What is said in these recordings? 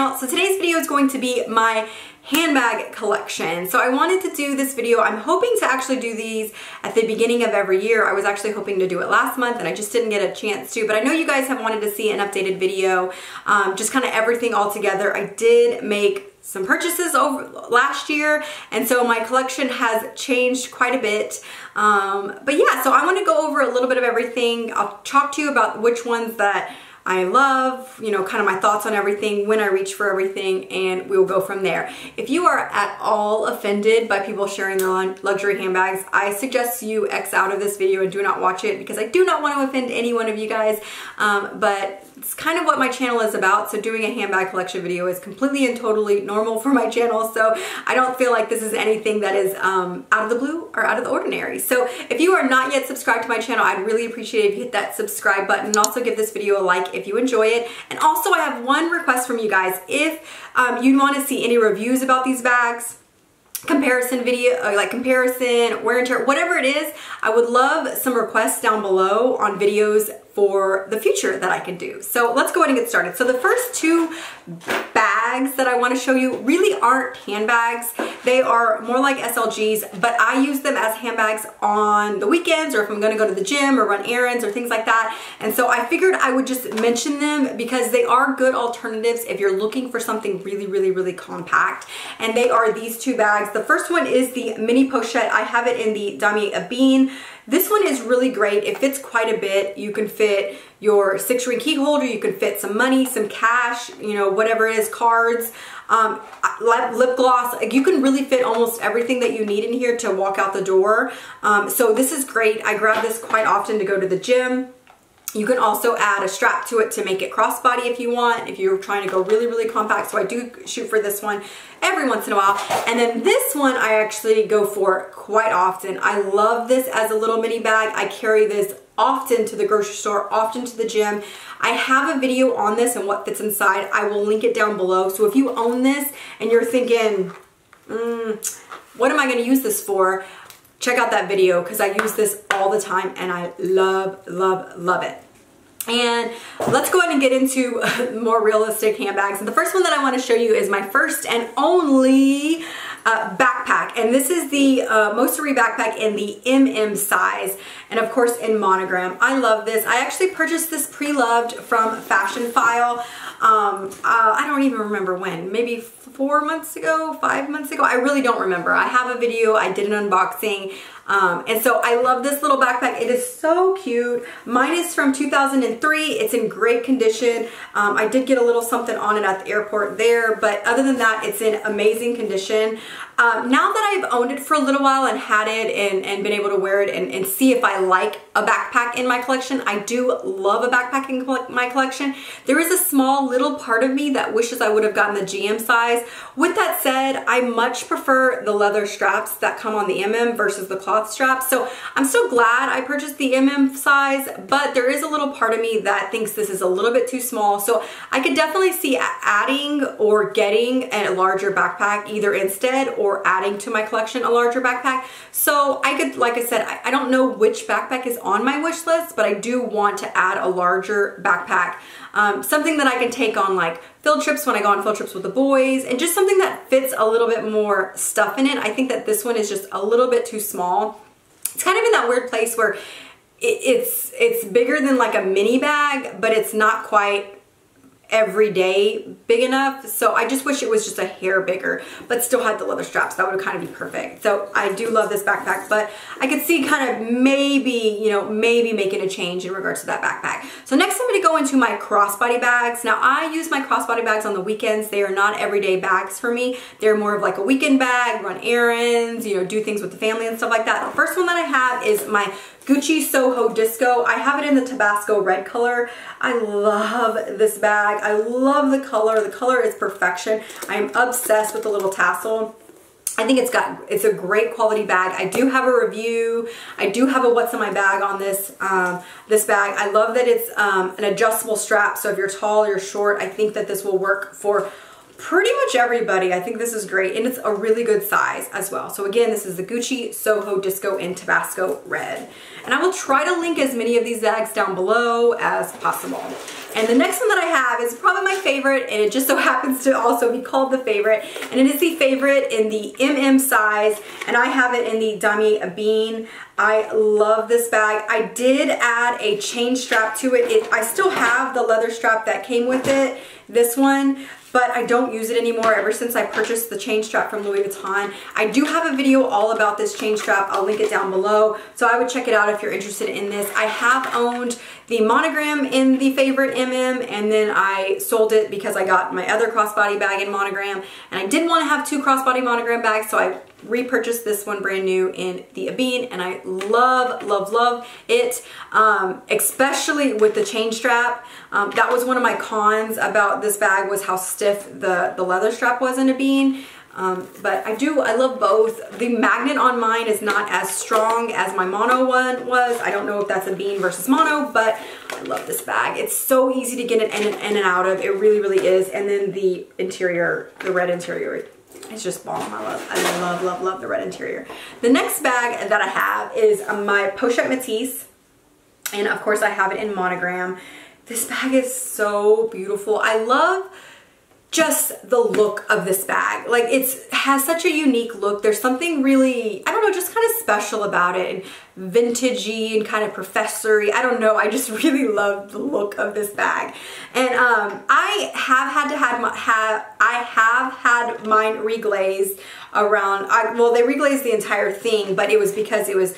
channel. So today's video is going to be my handbag collection. So I wanted to do this video. I'm hoping to actually do these at the beginning of every year. I was actually hoping to do it last month and I just didn't get a chance to, but I know you guys have wanted to see an updated video, just kind of everything all together. I did make some purchases over last year, and so my collection has changed quite a bit. But yeah, so I want to go over a little bit of everything. I'll talk to you about which ones that I love, you know, kind of my thoughts on everything, when I reach for everything, and we'll go from there. If you are at all offended by people sharing their luxury handbags, I suggest you X out of this video and do not watch it, because I do not want to offend any one of you guys, but it's kind of what my channel is about. So doing a handbag collection video is completely and totally normal for my channel, so I don't feel like this is anything that is out of the blue or out of the ordinary. So if you are not yet subscribed to my channel, I'd really appreciate it if you hit that subscribe button, and also give this video a like if you enjoy it. And also I have one request from you guys. If you want to see any reviews about these bags, comparison video, like comparison, wear and tear, whatever it is, I would love some requests down below on videos for the future that I can do. So let's go ahead and get started. So the first two bags that I want to show you really aren't handbags. They are more like SLGs, but I use them as handbags on the weekends, or if I'm going to go to the gym or run errands or things like that. And so I figured I would just mention them because they are good alternatives if you're looking for something really compact. And they are these two bags. The first one is the mini pochette. I have it in the DAMIER EBENE. This one is really great. It fits quite a bit. You can fit your 6-ring key holder, you can fit some money, some cash, you know, whatever it is, cards, lip gloss. You can really fit almost everything that you need in here to walk out the door. So this is great. I grab this quite often to go to the gym. You can also add a strap to it to make it crossbody if you want, if you're trying to go really compact. So I do shoot for this one every once in a while. And then this one I actually go for quite often. I love this as a little mini bag. I carry this often to the grocery store, often to the gym. I have a video on this and what fits inside. I will link it down below. So if you own this and you're thinking, what am I going to use this for? Check out that video, because I use this all the time and I love it. And let's go ahead and get into more realistic handbags. And the first one that I want to show you is my first and only backpack. And this is the Moseri backpack in the MM size, and of course in monogram. I love this. I actually purchased this pre-loved from Fashion File. I don't even remember when, maybe 4 months ago, 5 months ago. I really don't remember. I have a video, I did an unboxing. And so I love this little backpack. It is so cute. Mine is from 2003. It's in great condition. I did get a little something on it at the airport there, but other than that, it's in amazing condition. Now that I've owned it for a little while and had it and been able to wear it and see if I like a backpack in my collection, I do love a backpack in my collection. There is a small little part of me that wishes I would have gotten the GM size. With that said, I much prefer the leather straps that come on the MM versus the cloth straps. So I'm so glad I purchased the MM size, but there is a little part of me that thinks this is a little bit too small. So I could definitely see adding or getting a larger backpack either instead, or adding to my collection a larger backpack. So I could, like I said, I don't know which backpack is on my wish list, but I do want to add a larger backpack. Something that I can take on like field trips when I go on field trips with the boys, and just something that fits a little bit more stuff in it. I think that this one is just a little bit too small. It's kind of in that weird place where it's bigger than like a mini bag, but it's not quite everyday big enough. So I just wish it was just a hair bigger, but still had the leather straps. That would kind of be perfect. So I do love this backpack, but I could see kind of maybe, you know, maybe making a change in regards to that backpack. So next I'm going to go into my crossbody bags. Now I use my crossbody bags on the weekends. They are not everyday bags for me. They're more of like a weekend bag, run errands, you know, do things with the family and stuff like that. The first one that I have is my Gucci SOHO Disco. I have it in the Tabasco red color. I love this bag. I love the color. The color is perfection. I am obsessed with the little tassel. I think it's a great quality bag. I do have a review. I do have a what's in my bag on this this bag. I love that it's an adjustable strap. So if you're tall or you're short, I think that this will work for pretty much everybody. I think this is great, and it's a really good size as well. So again, this is the Gucci SOHO Disco in Tabasco Red. And I will try to link as many of these bags down below as possible. And the next one that I have is probably my favorite, and it just so happens to also be called the favorite, and it is the favorite in the MM size, and I have it in the EBENE. I love this bag. I did add a chain strap to it. I still have the leather strap that came with it, this one, but I don't use it anymore ever since I purchased the chain strap from Louis Vuitton. I do have a video all about this chain strap. I'll link it down below, so I would check it out if you're interested in this. I have owned the monogram in the favorite MM, and then I sold it because I got my other crossbody bag in monogram, and I didn't want to have 2 crossbody monogram bags, so I repurchased this one brand new in the EBENE, and I love, love, love it, especially with the chain strap. That was one of my cons about this bag, was how stiff the leather strap was in EBENE. But I love both. The magnet on mine is not as strong as my mono one was. I don't know if that's EBENE versus mono, but I love this bag. It's so easy to get it in and out of. It really, really is. And then the interior, the red interior, it's just bomb. I love, love, love the red interior. The next bag that I have is my Pochette METIS, and of course I have it in monogram. This bag is so beautiful. I love just the look of this bag. Like, it has such a unique look. There's something really, I don't know, just kind of special about it, and vintagey and kind of professory. I don't know, I just really love the look of this bag. And I have had mine reglazed around, well, they reglazed the entire thing, but it was because it was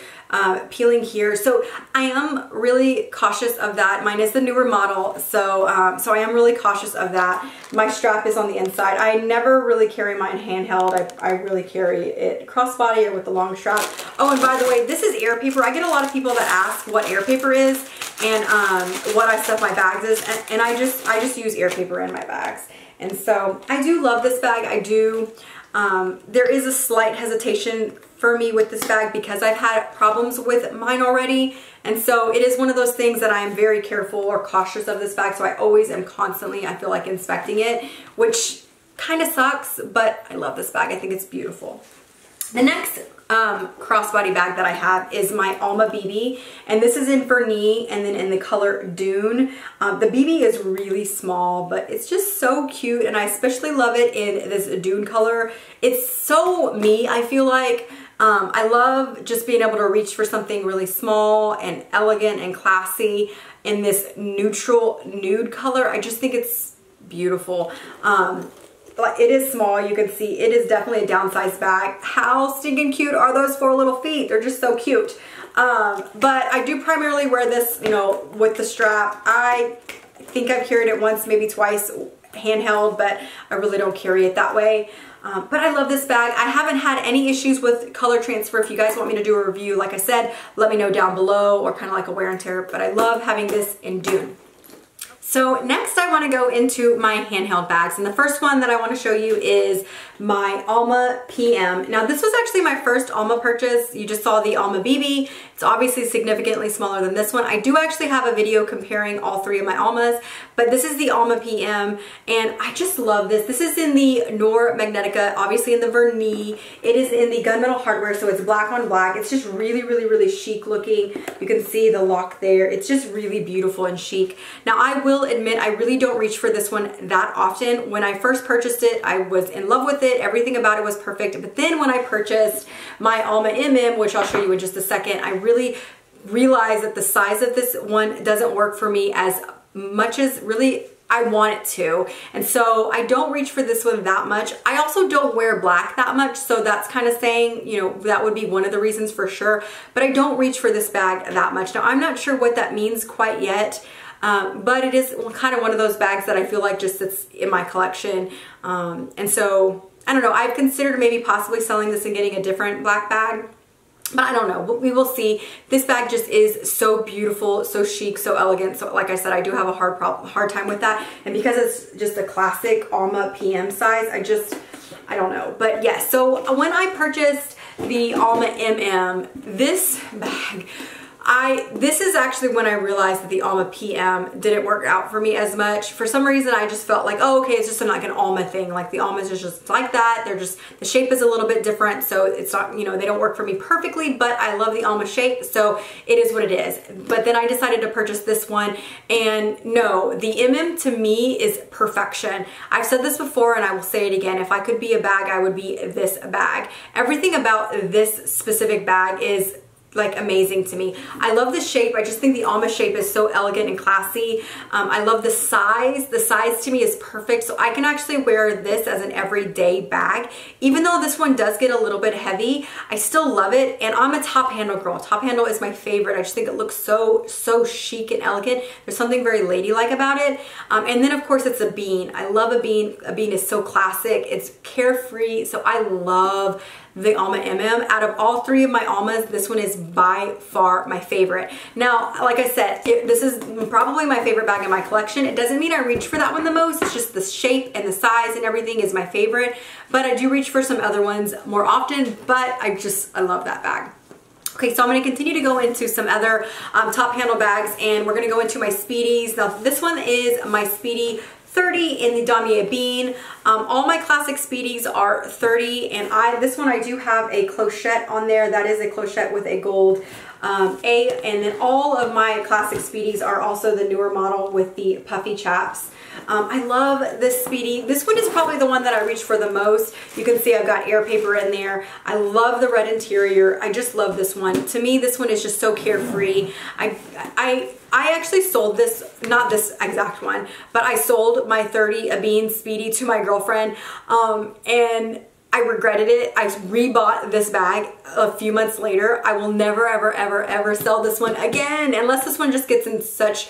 peeling here. So I am really cautious of that. Mine is the newer model, so I am really cautious of that. My strap is on the inside. I never really carry mine handheld. I really carry it crossbody or with the long strap. Oh, and by the way, this is air paper. I get a lot of people that ask what air paper is and what I stuff my bags is, and I just use air paper in my bags. And so I do love this bag. I do. There is a slight hesitation for me with this bag because I've had problems with mine already, and so it is one of those things that I am very careful or cautious of this bag, so I always am constantly, I feel like, inspecting it, which kind of sucks, but I love this bag. I think it's beautiful. The next crossbody bag that I have is my ALMA BB, and this is in Vernis and then in the color Dune. The BB is really small, but it's just so cute, and I especially love it in this Dune color. It's so me, I feel like. I love just being able to reach for something really small and elegant and classy in this neutral nude color. I just think it's beautiful. It is small, you can see it is definitely a downsized bag. How stinking cute are those 4 little feet? They're just so cute. But I do primarily wear this, you know, with the strap. I think I've carried it once, maybe twice handheld, but I really don't carry it that way. But I love this bag. I haven't had any issues with color transfer. If you guys want me to do a review, like I said, let me know down below, or kind of like a wear and tear, but I love having this in Dune. So next I want to go into my handheld bags, and the first one that I want to show you is my ALMA PM. Now this was actually my first ALMA purchase. You just saw the ALMA BB. It's obviously significantly smaller than this one. I do actually have a video comparing all 3 of my ALMAs, but this is the ALMA PM, and I just love this. This is in the NOIR MAGNETIQUE, obviously in the Vernis. It is in the gunmetal hardware, so it's black on black. It's just really, really, really chic looking. You can see the lock there. It's just really beautiful and chic. Now I will admit I really don't reach for this one that often. When I first purchased it, I was in love with it. Everything about it was perfect. But then when I purchased my ALMA MM, which I'll show you in just a second, I really realized that the size of this one doesn't work for me as much as really I want it to. And so I don't reach for this one that much. I also don't wear black that much, so that's kind of saying, you know, that would be one of the reasons for sure. But I don't reach for this bag that much. Now I'm not sure what that means quite yet. But it is kind of one of those bags that I feel like just sits in my collection. And so, I don't know, I've considered maybe possibly selling this and getting a different black bag. But I don't know, but we will see. This bag just is so beautiful, so chic, so elegant. So like I said, I do have a hard time with that. And because it's just a classic ALMA PM size, I don't know. But yes, so when I purchased the ALMA MM, this bag, This is actually when I realized that the ALMA PM didn't work out for me as much. For some reason, I just felt like, oh, okay, it's just like an ALMA thing. Like the ALMAs is just like that. They're just, the shape is a little bit different. So it's not, you know, they don't work for me perfectly, but I love the ALMA shape. So it is what it is. But then I decided to purchase this one. And no, the MM to me is perfection. I've said this before and I will say it again. If I could be a bag, I would be this bag. Everything about this specific bag is like amazing to me. I love the shape. I just think the ALMA shape is so elegant and classy. I love the size. The size to me is perfect. So I can actually wear this as an everyday bag. Even though this one does get a little bit heavy, I still love it. And I'm a top handle girl. Top handle is my favorite. I just think it looks so chic and elegant. There's something very ladylike about it. And then of course it's a bean. I love a bean. A bean is so classic. It's carefree. So I love the ALMA MM. Out of all three of my ALMAs, this one is by far my favorite. Now, like I said, this is probably my favorite bag in my collection. It doesn't mean I reach for that one the most. It's just the shape and the size and everything is my favorite. But I do reach for some other ones more often, but I love that bag. Okay, so I'm going to continue to go into some other top handle bags, and we're going to go into my Speedies. Now, this one is my Speedy 30 in the Damier bean. All my classic Speedies are 30, and this one I do have a clochette on there. That is a clochette with a gold A, and then all of my classic Speedies are also the newer model with the puffy chaps. I love this Speedy. This one is probably the one that I reach for the most. You can see I've got air paper in there. I love the red interior. I just love this one. To me, this one is just so carefree. I actually sold this, not this exact one, but I sold my 30 a bean Speedy to my girlfriend, and I regretted it. I rebought this bag a few months later. I will never, ever, ever, ever sell this one again, unless this one just gets in such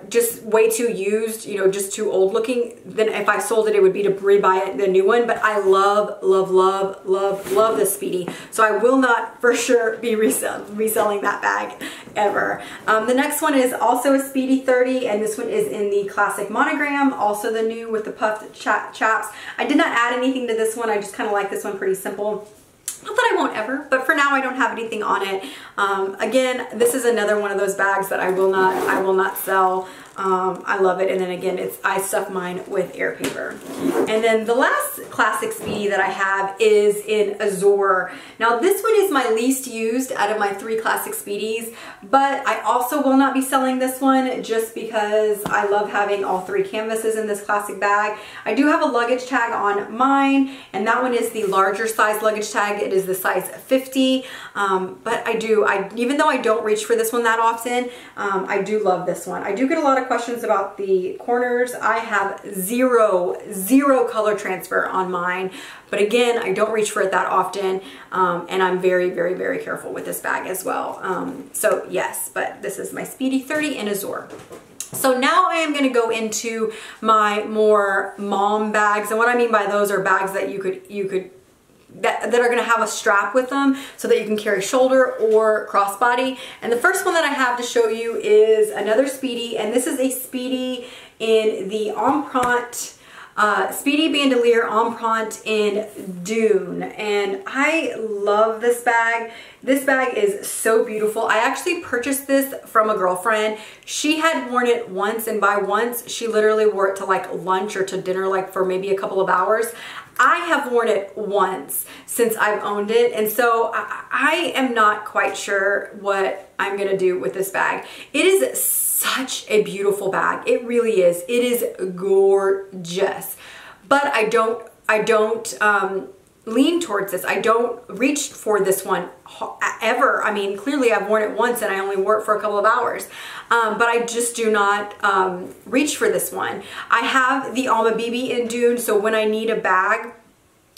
just way too used, you know, just too old looking. Then if I sold it, it would be to rebuy it, the new one. But I love, love, love, love, love this Speedy. So I will not for sure be reselling that bag ever. The next one is also a Speedy 30, and this one is in the classic monogram, also the new with the puffed chaps. I did not add anything to this one. I just kind of like this one, pretty simple. Not that I won't ever, but for now I don't have anything on it. Again, this is another one of those bags that I will not sell. I love it. And then again, I stuff mine with air paper. And then the last classic Speedy that I have is in Azure. Now this one is my least used out of my three classic Speedies, but I also will not be selling this one just because I love having all three canvases in this classic bag. I do have a luggage tag on mine, and that one is the larger size luggage tag. It is the size 50, but even though I don't reach for this one that often, I do love this one. I do get a lot of questions about the corners. I have zero color transfer on mine, but again, I don't reach for it that often, and I'm very, very, very careful with this bag as well. So yes, but this is my Speedy 30 in Azure. So now I am going to go into my more mom bags, and what I mean by those are bags that that are going to have a strap with them so that you can carry shoulder or crossbody. And the first one that I have to show you is another Speedy, and this is a Speedy in the Empreinte, Speedy Bandolier Empreinte in Dune. And I love this bag. This bag is so beautiful. I actually purchased this from a girlfriend. She had worn it once, and by once, she literally wore it to like lunch or to dinner, like for maybe a couple of hours. I have worn it once since I've owned it, and so I am not quite sure what I'm gonna do with this bag. It is such a beautiful bag. It really is. It is gorgeous, but I don't lean towards this. I don't reach for this one ever. I mean, clearly I've worn it once and I only wore it for a couple of hours, but I just do not reach for this one. I have the ALMA BB in Dune, so when I need a bag,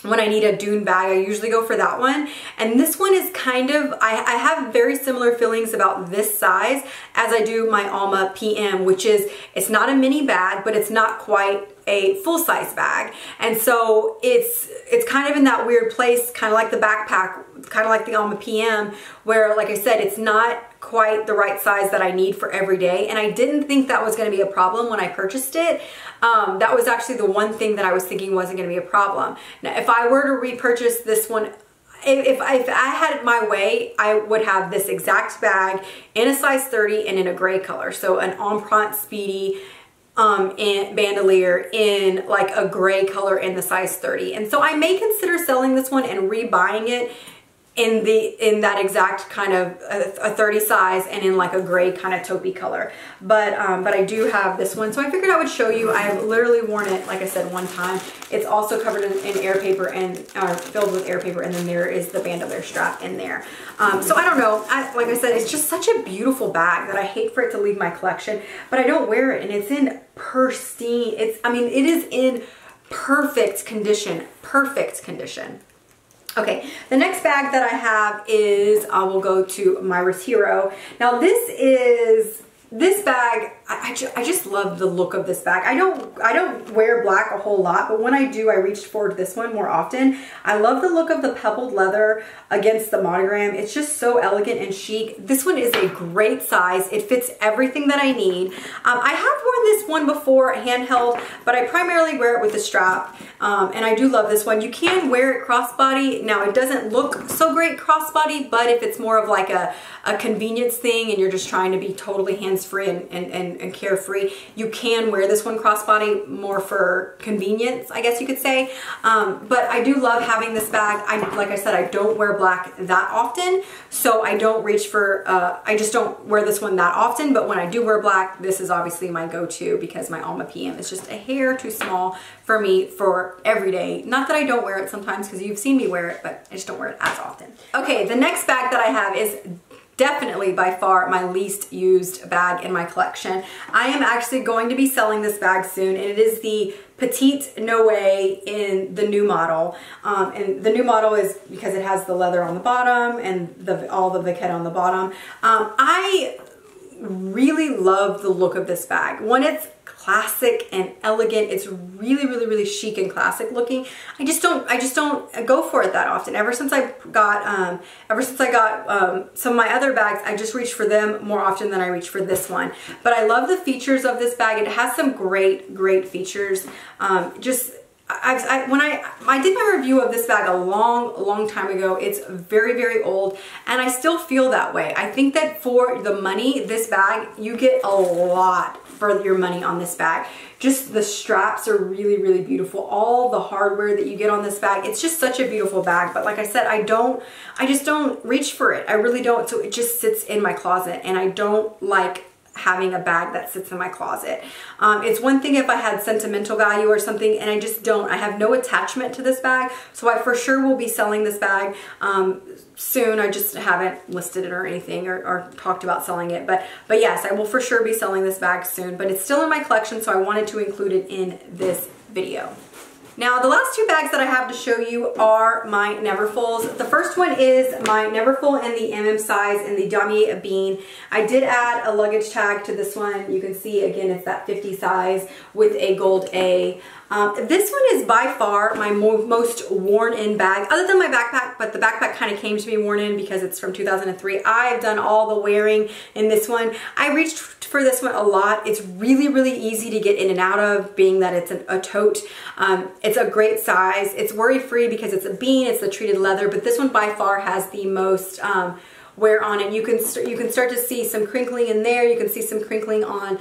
when I need a Dune bag, I usually go for that one. And this one is kind of, I have very similar feelings about this size as I do my ALMA PM, which is, it's not a mini bag, but it's not quite a full-size bag. And so it's kind of in that weird place, kind of like the backpack, kind of like the ALMA PM, where, like I said, it's not quite the right size that I need for every day. And I didn't think that was going to be a problem when I purchased it. That was actually the one thing that I was thinking wasn't going to be a problem. Now, if I were to repurchase this one if I had my way, I would have this exact bag in a size 30 and in a gray color. So an Empreinte Speedy and bandolier in like a gray color in the size 30. And so I may consider selling this one and rebuying it in that exact kind of a 30 size and in like a gray kind of taupey color. But I do have this one, so I figured I would show you. I've literally worn it, like I said, one time. It's also covered in air paper and filled with air paper, and then there is the bandolier strap in there. So I don't know, like I said, it's just such a beautiful bag that I hate for it to leave my collection, but I don't wear it, and it's in pristine, I mean, it is in perfect condition, perfect condition. Okay, the next bag that I have is, we'll go to Myra's Hero. Now this bag, I just love the look of this bag. I don't wear black a whole lot, but when I do, I reach for this one more often. I love the look of the pebbled leather against the monogram. It's just so elegant and chic. This one is a great size. It fits everything that I need. I have worn this one before, handheld, but I primarily wear it with a strap, and I do love this one. You can wear it crossbody. Now, it doesn't look so great crossbody, but if it's more of like a convenience thing and you're just trying to be totally hands-free and carefree, you can wear this one crossbody more for convenience, I guess you could say. But I do love having this bag. Like I said, I don't wear black that often, so I don't reach for, I just don't wear this one that often, but when I do wear black, this is obviously my go-to because my ALMA PM is just a hair too small for me for every day. Not that I don't wear it sometimes, because you've seen me wear it, but I just don't wear it as often. Okay, the next bag that I have is definitely by far my least used bag in my collection. I am actually going to be selling this bag soon, and it is the Petite NOIR in the new model. And the new model is because it has the leather on the bottom and all the vaquette on the bottom. I really love the look of this bag. When it's classic and elegant, it's really, really, really chic and classic looking. I just don't go for it that often. Ever since I got some of my other bags, I just reach for them more often than I reach for this one. But I love the features of this bag. It has some great features. When I did my review of this bag a long time ago, it's very old, and I still feel that way. I think that for the money, this bag, you get a lot for your money on this bag. Just the straps are really beautiful. All the hardware that you get on this bag, it's just such a beautiful bag. But like I said, I just don't reach for it. I really don't. So it just sits in my closet, and I don't like having a bag that sits in my closet. It's one thing if I had sentimental value or something, and I just don't. I have no attachment to this bag, so I for sure will be selling this bag soon. I just haven't listed it or anything or talked about selling it, but yes, I will for sure be selling this bag soon, but it's still in my collection, so I wanted to include it in this video. Now, the last two bags that I have to show you are my Neverfulls. The first one is my Neverfull in the MM size in the Damier EBENE. I did add a luggage tag to this one. You can see, again, it's that 50 size with a gold A. This one is by far my most worn in bag, other than my backpack, but the backpack kind of came to me worn in because it's from 2003. I've done all the wearing in this one. I reached for this one a lot. It's really easy to get in and out of, being that it's a tote. It's a great size. It's worry-free because it's a bean, it's the treated leather, but this one by far has the most wear on it. You can start to see some crinkling in there. You can see some crinkling on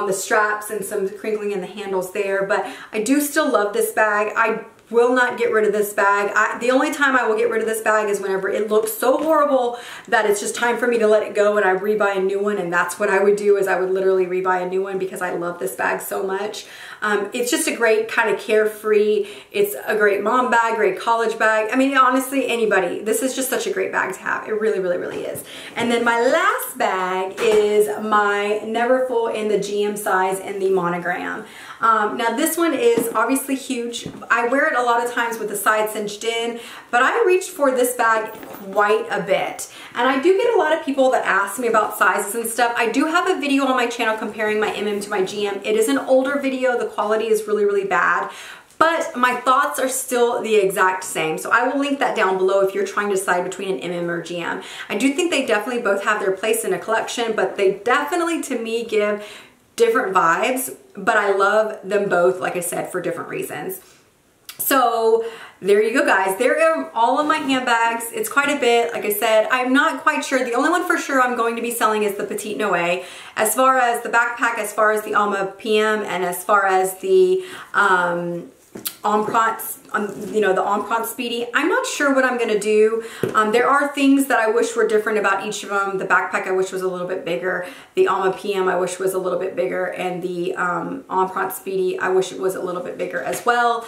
the straps and some crinkling in the handles there, but I do still love this bag. I will not get rid of this bag. The only time I will get rid of this bag is whenever it looks so horrible that it's just time for me to let it go and I rebuy a new one, and that's what I would do, is I would literally rebuy a new one because I love this bag so much. It's just a great kind of carefree, it's a great mom bag, great college bag. I mean, honestly, anybody, this is just such a great bag to have. It really is. And then my last bag is my Neverfull in the GM size in the monogram. Now this one is obviously huge. I wear it a lot of times with the side cinched in, but I reached for this bag quite a bit. And I do get a lot of people that ask me about sizes and stuff. I do have a video on my channel comparing my MM to my GM. It is an older video. The quality is really bad, but my thoughts are still the exact same. So I will link that down below if you're trying to decide between an MM or GM. I do think they definitely both have their place in a collection, but they definitely, to me, give different vibes, but I love them both, like I said, for different reasons. So there you go, guys. There are all of my handbags. It's quite a bit. Like I said, I'm not quite sure. The only one for sure I'm going to be selling is the Petite NOIR. As far as the backpack, as far as the ALMA PM, and as far as the the Empreinte Speedy, I'm not sure what I'm gonna do. There are things that I wish were different about each of them. The backpack I wish was a little bit bigger. The ALMA PM I wish was a little bit bigger, and the Empreinte Speedy I wish it was a little bit bigger as well.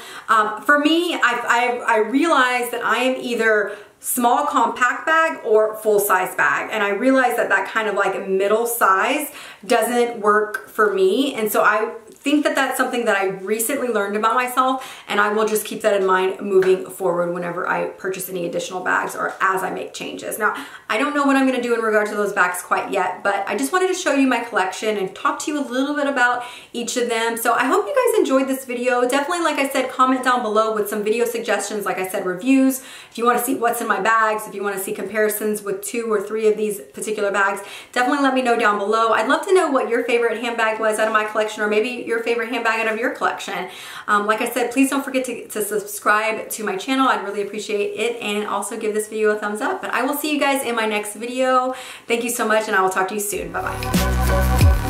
For me, I realized that I am either small compact bag or full size bag, and I realized that that kind of like middle size doesn't work for me, and so I think that that's something that I recently learned about myself, and I will just keep that in mind moving forward whenever I purchase any additional bags or as I make changes. Now, I don't know what I'm gonna do in regard to those bags quite yet, but I just wanted to show you my collection and talk to you a little bit about each of them. So I hope you guys enjoyed this video. Definitely, like I said, comment down below with some video suggestions, like I said, reviews. If you wanna see what's in my bags, if you wanna see comparisons with 2 or 3 of these particular bags, definitely let me know down below. I'd love to know what your favorite handbag was out of my collection, or maybe your favorite handbag out of your collection. Like I said, please don't forget to subscribe to my channel. I'd really appreciate it, and also give this video a thumbs up. But I will see you guys in my next video. Thank you so much, and I will talk to you soon. Bye-bye.